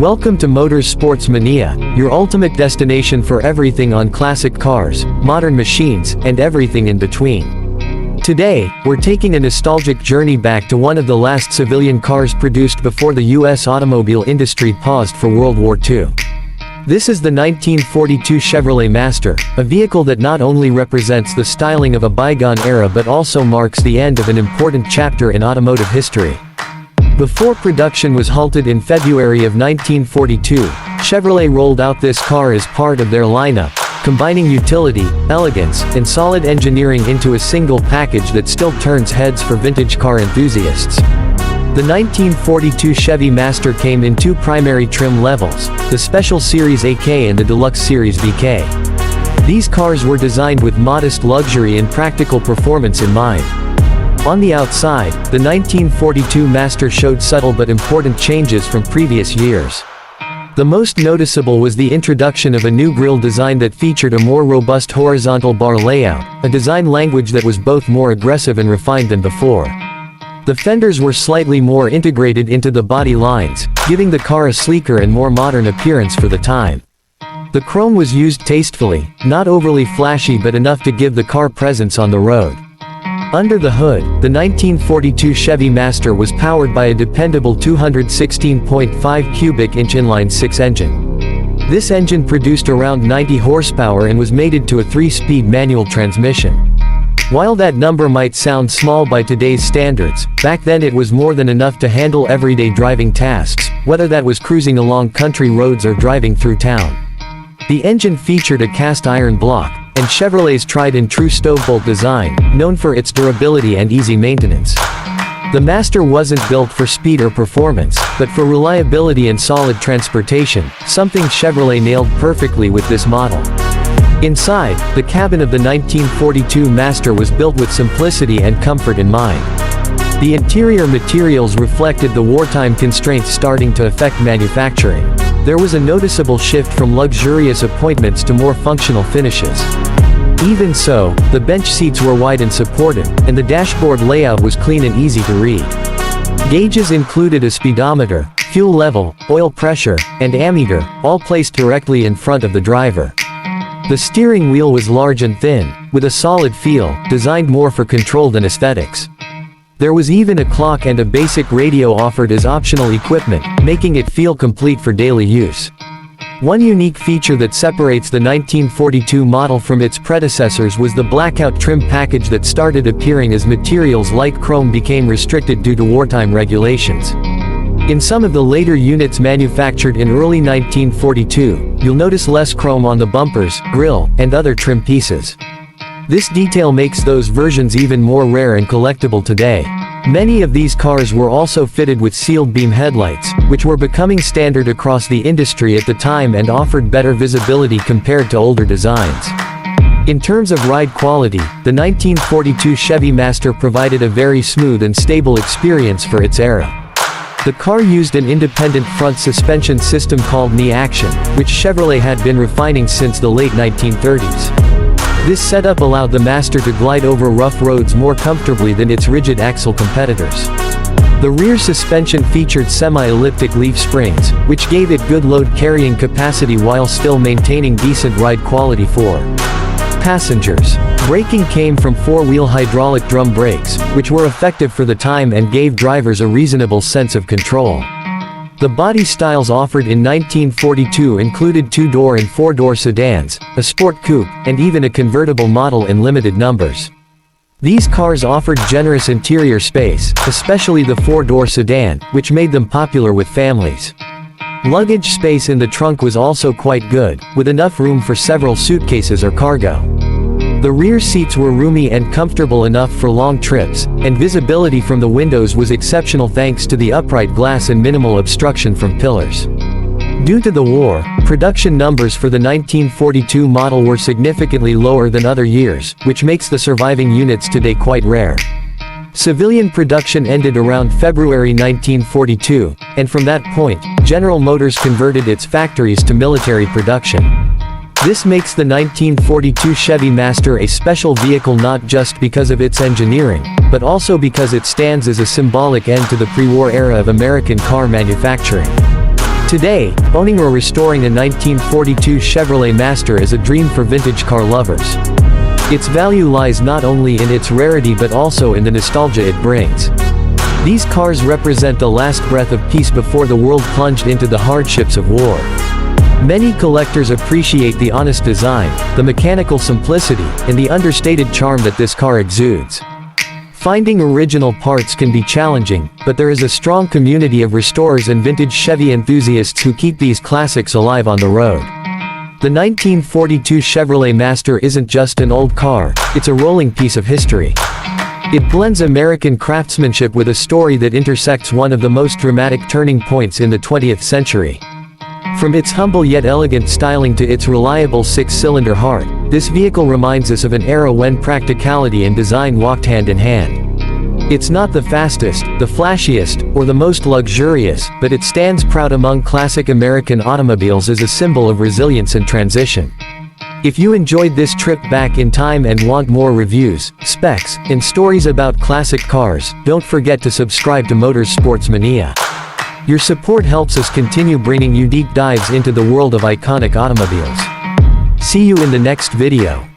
Welcome to Motors Sports Mania, your ultimate destination for everything on classic cars, modern machines, and everything in between. Today, we're taking a nostalgic journey back to one of the last civilian cars produced before the U.S. automobile industry paused for World War II. This is the 1942 Chevrolet Master, a vehicle that not only represents the styling of a bygone era but also marks the end of an important chapter in automotive history. Before production was halted in February of 1942, Chevrolet rolled out this car as part of their lineup, combining utility, elegance, and solid engineering into a single package that still turns heads for vintage car enthusiasts. The 1942 Chevy Master came in two primary trim levels, the Special Series AK and the Deluxe Series VK. These cars were designed with modest luxury and practical performance in mind. On the outside, the 1942 Master showed subtle but important changes from previous years. The most noticeable was the introduction of a new grille design that featured a more robust horizontal bar layout, a design language that was both more aggressive and refined than before. The fenders were slightly more integrated into the body lines, giving the car a sleeker and more modern appearance for the time. The chrome was used tastefully, not overly flashy but enough to give the car presence on the road. Under the hood, the 1942 Chevy Master was powered by a dependable 216.5 cubic inch inline-six engine. This engine produced around 90 horsepower and was mated to a 3-speed manual transmission. While that number might sound small by today's standards, back then it was more than enough to handle everyday driving tasks, whether that was cruising along country roads or driving through town. The engine featured a cast iron block, and Chevrolet's tried-and-true stovebolt design, known for its durability and easy maintenance. The Master wasn't built for speed or performance, but for reliability and solid transportation, something Chevrolet nailed perfectly with this model. Inside, the cabin of the 1942 Master was built with simplicity and comfort in mind. The interior materials reflected the wartime constraints starting to affect manufacturing. There was a noticeable shift from luxurious appointments to more functional finishes. Even so, the bench seats were wide and supportive, and the dashboard layout was clean and easy to read. Gauges included a speedometer, fuel level, oil pressure, and ammeter, all placed directly in front of the driver. The steering wheel was large and thin, with a solid feel, designed more for control than aesthetics. There was even a clock and a basic radio offered as optional equipment, making it feel complete for daily use. One unique feature that separates the 1942 model from its predecessors was the blackout trim package that started appearing as materials like chrome became restricted due to wartime regulations. In some of the later units manufactured in early 1942, you'll notice less chrome on the bumpers, grille, and other trim pieces. This detail makes those versions even more rare and collectible today. Many of these cars were also fitted with sealed beam headlights, which were becoming standard across the industry at the time and offered better visibility compared to older designs. In terms of ride quality, the 1942 Chevy Master provided a very smooth and stable experience for its era. The car used an independent front suspension system called knee action, which Chevrolet had been refining since the late 1930s. This setup allowed the Master to glide over rough roads more comfortably than its rigid axle competitors. The rear suspension featured semi-elliptic leaf springs, which gave it good load carrying capacity while still maintaining decent ride quality for passengers. Braking came from four-wheel hydraulic drum brakes, which were effective for the time and gave drivers a reasonable sense of control. The body styles offered in 1942 included two-door and four-door sedans, a sport coupe, and even a convertible model in limited numbers. These cars offered generous interior space, especially the four-door sedan, which made them popular with families. Luggage space in the trunk was also quite good, with enough room for several suitcases or cargo. The rear seats were roomy and comfortable enough for long trips, and visibility from the windows was exceptional thanks to the upright glass and minimal obstruction from pillars. Due to the war, production numbers for the 1942 model were significantly lower than other years, which makes the surviving units today quite rare. Civilian production ended around February 1942, and from that point, General Motors converted its factories to military production. This makes the 1942 Chevy Master a special vehicle not just because of its engineering, but also because it stands as a symbolic end to the pre-war era of American car manufacturing. Today, owning or restoring a 1942 Chevrolet Master is a dream for vintage car lovers. Its value lies not only in its rarity but also in the nostalgia it brings. These cars represent the last breath of peace before the world plunged into the hardships of war. Many collectors appreciate the honest design, the mechanical simplicity, and the understated charm that this car exudes. Finding original parts can be challenging, but there is a strong community of restorers and vintage Chevy enthusiasts who keep these classics alive on the road. The 1942 Chevrolet Master isn't just an old car, it's a rolling piece of history. It blends American craftsmanship with a story that intersects one of the most dramatic turning points in the 20th century. From its humble yet elegant styling to its reliable six-cylinder heart, this vehicle reminds us of an era when practicality and design walked hand in hand. It's not the fastest, the flashiest, or the most luxurious, but it stands proud among classic American automobiles as a symbol of resilience and transition. If you enjoyed this trip back in time and want more reviews, specs, and stories about classic cars, don't forget to subscribe to Motorsports Mania. Your support helps us continue bringing you deep dives into the world of iconic automobiles. See you in the next video.